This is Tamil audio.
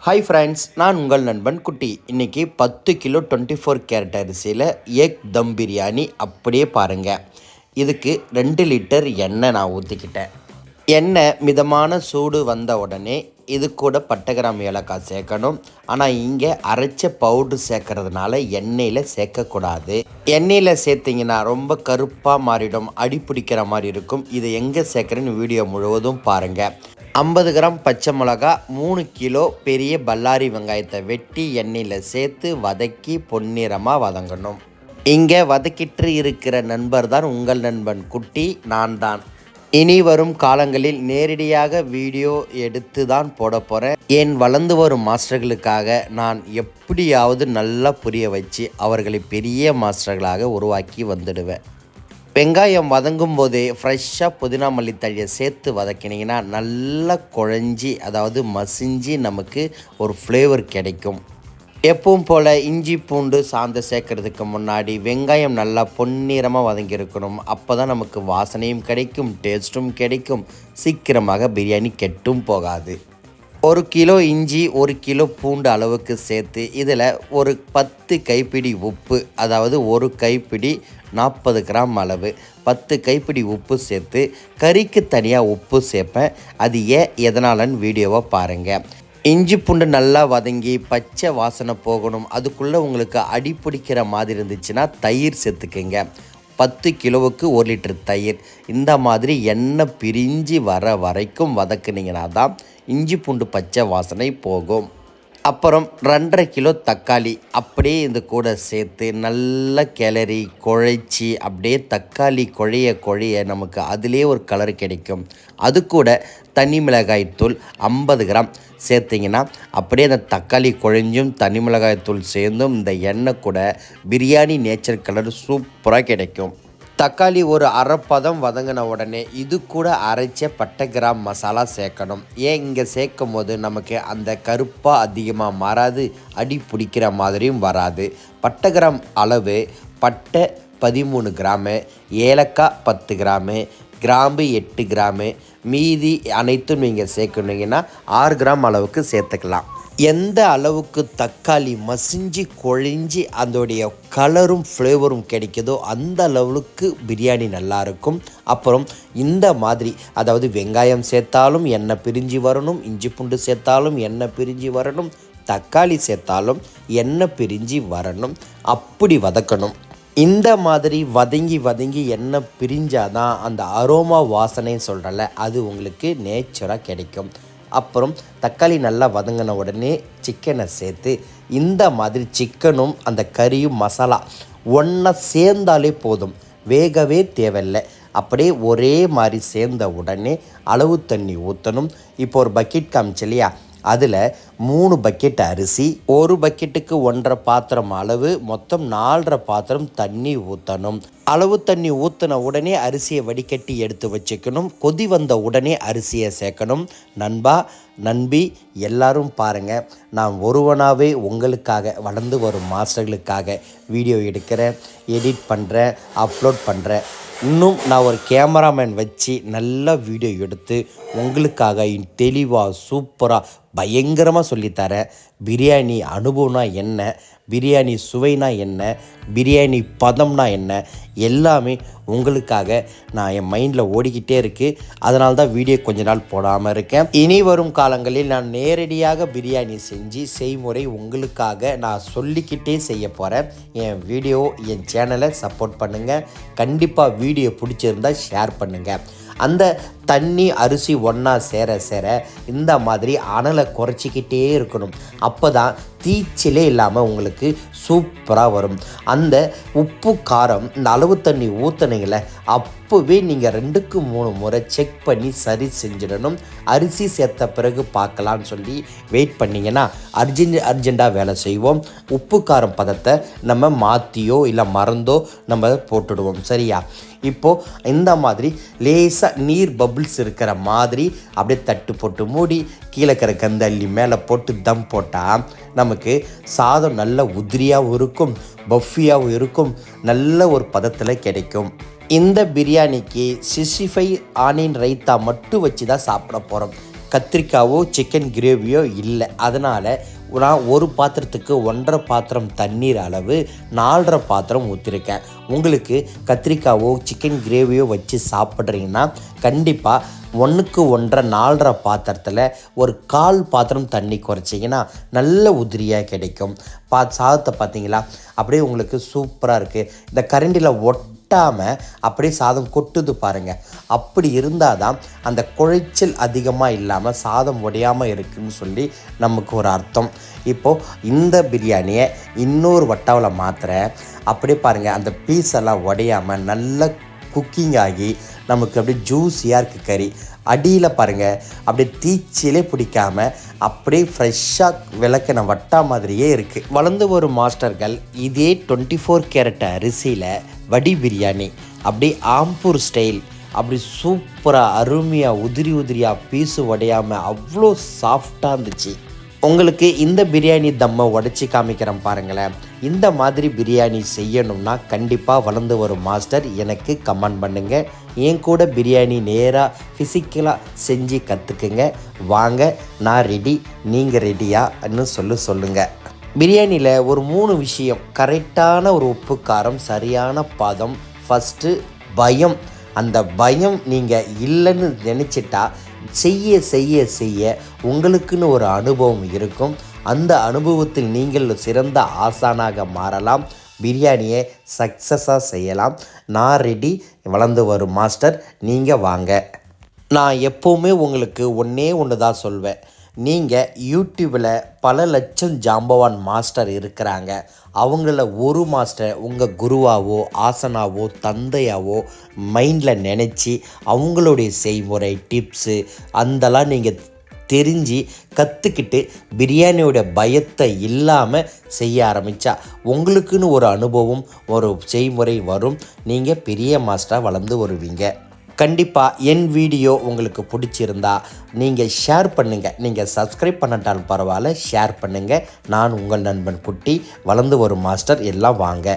ஹாய் ஃப்ரெண்ட்ஸ், நான் உங்கள் நண்பன் குட்டி. இன்றைக்கி 10 கிலோ 24 கேரட் அரிசியில் எக் தம் பிரியாணி அப்படியே பாருங்கள். இதுக்கு 2 லிட்டர் எண்ணெய் நான் ஊற்றிக்கிட்டேன். எண்ணெய் மிதமான சூடு வந்த உடனே இது கூட பட்டை கிராம்பு ஏலக்காய் சேர்க்கணும். ஆனால் இங்கே அரைச்ச பவுட்ரு சேர்க்கறதுனால எண்ணெயில் சேர்க்கக்கூடாது. எண்ணெயில் சேர்த்திங்கன்னா ரொம்ப கருப்பாக மாறிடும், அடி பிடிக்கிற மாதிரி இருக்கும். இதை எங்கே சேர்க்குறேன்னு வீடியோ முழுவதும் பாருங்கள். 50 கிராம் பச்சை மிளகா, 3 கிலோ பெரிய பல்லாரி வெங்காயத்தை வெட்டி எண்ணெயில் சேர்த்து வதக்கி பொன்னிறமாக வதங்கணும். இங்கே வதக்கிட்டு இருக்கிற நண்பர் தான் உங்கள் நண்பன் குட்டி, நான் தான். இனி வரும் காலங்களில் நேரடியாக வீடியோ எடுத்து தான் போட போகிறேன். என் வளர்ந்து வரும் மாஸ்டர்களுக்காக நான் எப்படியாவது நல்லா புரிய வச்சு அவர்களை பெரிய மாஸ்டர்களாக உருவாக்கி வந்துடுவேன். வெங்காயம் வதங்கும் போதே ஃப்ரெஷ்ஷாக புதினா மல்லித்தழையை சேர்த்து வதக்கினீங்கன்னா நல்லா குழஞ்சி, அதாவது மசிஞ்சு நமக்கு ஒரு ஃப்ளேவர் கிடைக்கும். எப்பவும் போல் இஞ்சி பூண்டு சாந்து சேர்க்கறதுக்கு முன்னாடி வெங்காயம் நல்லா பொன்னிறமாக வதங்கியிருக்கணும். அப்போ தான் நமக்கு வாசனையும் கிடைக்கும், டேஸ்ட்டும் கிடைக்கும், சீக்கிரமாக பிரியாணி கெட்டும் போகாது. 1 கிலோ இஞ்சி 1 கிலோ பூண்டு அளவுக்கு சேர்த்து இதில் ஒரு 10 கைப்பிடி உப்பு, அதாவது ஒரு கைப்பிடி 40 கிராம் அளவு 10 கைப்பிடி உப்பு சேர்த்து கறிக்கு தனியாக உப்பு சேர்ப்பேன். அது எதனாலன்னு வீடியோவை பாருங்கள். இஞ்சி பூண்டு நல்லா வதங்கி பச்சை வாசனை போகணும். அதுக்குள்ளே உங்களுக்கு அடி பிடிக்கிற மாதிரி இருந்துச்சுன்னா தயிர் சேர்த்துக்குங்க. 10 கிலோவுக்கு 1 லிட்டர் தயிர். இந்த மாதிரி எண்ணெய் பிரிஞ்சு வர வரைக்கும் வதக்குனிங்கன்னா தான் இஞ்சி பூண்டு பச்சை வாசனை போகும். அப்புறம் 2.5 கிலோ தக்காளி அப்படியே இந்த கூட சேர்த்து நல்லா கிளறி குழைச்சி, அப்படியே தக்காளி குழைய நமக்கு அதிலே ஒரு கலர் கிடைக்கும். அது கூட தனி மிளகாய்த்தூள் 50 கிராம் சேர்த்திங்கன்னா அப்படியே அந்த தக்காளி குழஞ்சும் தனி மிளகாய்த்தூள் சேர்ந்தும் இந்த எண்ணெய் கூட பிரியாணி நேச்சர் கலர் சூப்பராக கிடைக்கும். தக்காளி ஒரு அரைப்பதம் வதங்கின உடனே இது கூட அரைச்ச பட்டை கிராம் மசாலா சேர்க்கணும். இங்கே சேர்க்கும் போது நமக்கு அந்த கருப்பாக அதிகமாக மாறாது, அடி பிடிக்கிற மாதிரியும் வராது. பட்டை கிராம் அளவு பட்டை 13 கிராமு, ஏலக்காய் 10 கிராமு, கிராம்பு 8 கிராமு, மீதி அனைத்தும் நீங்கள் சேர்க்கணுங்கன்னா 6 கிராம் அளவுக்கு சேர்த்துக்கலாம். எந்த அளவுக்கு தக்காளி மசிஞ்சு குழஞ்சி அதோடைய கலரும் ஃப்ளேவரும் கிடைக்குதோ அந்த அளவுக்கு பிரியாணி நல்லாயிருக்கும். அப்புறம் இந்த மாதிரி, அதாவது வெங்காயம் சேர்த்தாலும் எண்ணெய் பிரிஞ்சு வரணும், இஞ்சி பூண்டு சேர்த்தாலும் எண்ணெய் பிரிஞ்சு வரணும், தக்காளி சேர்த்தாலும் எண்ணெய் பிரிஞ்சு வரணும். அப்படி வதக்கணும். இந்த மாதிரி வதங்கி எண்ணெய் பிரிஞ்சாதான் அந்த அரோமா வாசனை சொல்கிறல, அது உங்களுக்கு நேச்சுராக கிடைக்கும். அப்புறம் தக்காளி நல்லா வதங்கின உடனே சிக்கனை சேர்த்து இந்த மாதிரி சிக்கனும் அந்த கறியும் மசாலா ஒன்றா சேர்ந்தாலே போதும், வேகவே தேவையில்லை. அப்படியே ஒரே மாதிரி சேர்ந்த உடனே அளவு தண்ணி ஊற்றணும். இப்போ ஒரு பக்கெட் காமிச்சு இல்லையா, அதில் 3 பக்கெட் அரிசி, ஒரு பக்கெட்டுக்கு 1.5 பாத்திரம் அளவு, மொத்தம் 4.5 பாத்திரம் தண்ணி ஊற்றணும். அளவு தண்ணி ஊற்றின உடனே அரிசியை வடிகட்டி எடுத்து வச்சுக்கணும். கொதி வந்த உடனே அரிசியை சேர்க்கணும். நண்பி எல்லாரும் பாருங்கள், நான் ஒருவனாகவே உங்களுக்காக, வளர்ந்து வரும் மாஸ்டர்களுக்காக வீடியோ எடுக்கிறேன், எடிட் பண்ணுறேன், அப்லோட் பண்ணுறேன். இன்னும் நான் ஒரு கேமராமேன் வச்சு நல்லா வீடியோ எடுத்து உங்களுக்காக தெளிவாக சூப்பராக பயங்கரமாக சொல்லித்தரேன். பிரியாணி அனுபவம்னா என்ன, பிரியாணி சுவைனா என்ன, பிரியாணி பதம்னா என்ன, எல்லாமே உங்களுக்காக நான் என் மைண்டில் ஓடிக்கிட்டே இருக்குது. அதனால தான் வீடியோ கொஞ்ச நாள் போடாமல் இருக்கேன். இனி வரும் காலங்களில் நான் நேரடியாக பிரியாணி செஞ்சு செய்முறை உங்களுக்காக நான் சொல்லிக்கிட்டே செய்ய போகிறேன். என் வீடியோ, என் சேனலை சப்போர்ட் பண்ணுங்கள். கண்டிப்பாக வீடியோ பிடிச்சிருந்தால் ஷேர் பண்ணுங்கள். அந்த தண்ணி அரிசி ஒன்றா சேர இந்த மாதிரி அனலை குறைச்சிக்கிட்டே இருக்கணும். அப்போ தான் தீச்சிலே இல்லாமல் உங்களுக்கு சூப்பராக வரும். அந்த உப்பு காரம் இந்த அளவு தண்ணி ஊற்றுனீங்களே, அப்போவே நீங்கள் 2க்கு 3 முறை செக் பண்ணி சரி செஞ்சிடணும். அரிசி சேர்த்த பிறகு பார்க்கலான்னு சொல்லி வெயிட் பண்ணிங்கன்னா அர்ஜெண்ட்டாக வேலை செய்வோம். உப்பு காரம் பதத்தை நம்ம மாற்றியோ இல்லை மறந்தோ நம்ம போட்டுடுவோம். சரியா? இப்போது இந்த மாதிரி லேசாக நீர் பபிள்ஸ் இருக்கிற மாதிரி அப்படியே தட்டு போட்டு மூடி கீழே இருக்கிற கந்தள்ளி மேலே போட்டு தம் போட்டால் நமக்கு சாதம் நல்ல உதிரியாகவும் இருக்கும், பஃபியாகவும் இருக்கும், நல்ல ஒரு பதத்தில் கிடைக்கும். இந்த பிரியாணிக்கு 65 ஆனியன் ரைத்தா மட்டும் வச்சு தான் சாப்பிட போகிறோம். கத்திரிக்காவோ சிக்கன் கிரேவியோ இல்லை. அதனால் நான் ஒரு பாத்திரத்துக்கு 1.5 பாத்திரம் தண்ணீர் அளவு 4.5 பாத்திரம் ஊற்றிருக்கேன். உங்களுக்கு கத்திரிக்காவோ சிக்கன் கிரேவியோ வச்சு சாப்பிட்றீங்கன்னா கண்டிப்பாக 1க்கு 1.5 4.5 பாத்திரத்தில் ஒரு 1/4 பாத்திரம் தண்ணி குறைச்சிங்கன்னா நல்ல உதிரியாக கிடைக்கும். சாதத்தை பார்த்தீங்களா அப்படியே உங்களுக்கு சூப்பராக இருக்குது. இந்த கரண்டியில் ஒட்டாமல் அப்படியே சாதம் கொட்டுது பாருங்கள். அப்படி இருந்தால் தான் அந்த குழைச்சல் அதிகமாக இல்லாமல் சாதம் உடையாமல் இருக்குதுன்னு சொல்லி நமக்கு ஒரு அர்த்தம். இப்போது இந்த பிரியாணியை இன்னொரு வட்டாவில் மாற்றுறேன். அப்படியே பாருங்கள், அந்த பீஸ் எல்லாம் உடையாமல் நல்லா குக்கிங் ஆகி நமக்கு அப்படியே ஜூஸியாக இருக்குது கறி. அடியில் பாருங்கள், அப்படியே தீச்சிலே பிடிக்காமல் அப்படியே ஃப்ரெஷ்ஷாக விளக்கின வட்டா மாதிரியே இருக்குது. வளர்ந்து வரும் மாஸ்டர்கள் இதே 24 கேரட் அரிசியில் வடி பிரியாணி அப்படி ஆம்பூர் ஸ்டைல் அப்படி சூப்பராக அருமையாக உதிரியாக பீஸு உடையாமல் அவ்வளோ சாஃப்டாக இருந்துச்சு. உங்களுக்கு இந்த பிரியாணி தம்மை உடச்சி காமிக்கிறேன் பாருங்களேன். இந்த மாதிரி பிரியாணி செய்யணும்னா கண்டிப்பாக வளர்ந்து வரும் மாஸ்டர் எனக்கு கமெண்ட் பண்ணுங்கள். என் கூட பிரியாணி நேராக ஃபிசிக்கலாக செஞ்சு கற்றுக்குங்க. வாங்க, நான் ரெடி, நீங்கள் ரெடியான்னு சொல்லுங்கள். பிரியாணியில் ஒரு 3 விஷயம், கரெக்டான ஒரு உப்பு காரம், சரியான பதம், ஃபஸ்ட்டு பயம். அந்த பயம் நீங்கள் இல்லைன்னு நினச்சிட்டா செய்ய உங்களுக்குன்னு ஒரு அனுபவம் இருக்கும். அந்த அனுபவத்தில் நீங்கள் சிறந்த ஆசானாக மாறலாம். பிரியாணியை சக்ஸஸாக செய்யலாம். நான் ரெடி, வளர்ந்து வரும் மாஸ்டர், நீங்கள் வாங்க. நான் எப்போவுமே உங்களுக்கு ஒன்று தான் சொல்வேன். நீங்கள் யூடியூப்பில் பல லட்சம் ஜாம்பவான் மாஸ்டர் இருக்கிறாங்க. அவங்கள ஒரு மாஸ்டர் உங்கள் குருவாவோ ஆசனாவோ தந்தையாவோ மைண்டில் நினச்சி அவங்களுடைய செய்முறை டிப்ஸு அந்தலாம் நீங்கள் தெரிஞ்சு கற்றுக்கிட்டு பிரியாணியோட பயத்தை இல்லாமல் செய்ய ஆரம்பித்தா உங்களுக்குன்னு ஒரு அனுபவம், ஒரு செய்முறை வரும். நீங்கள் பெரிய மாஸ்டராக வளர்ந்து வருவீங்க. கண்டிப்பாக என் வீடியோ உங்களுக்கு பிடிச்சிருந்தா நீங்கள் ஷேர் பண்ணுங்கள். நீங்கள் சப்ஸ்கிரைப் பண்ணட்டாலும் பரவாயில்ல, ஷேர் பண்ணுங்கள். நான் உங்கள் நண்பன் குட்டி, வளர்ந்து வரும் மாஸ்டர். எல்லாம் வாங்க.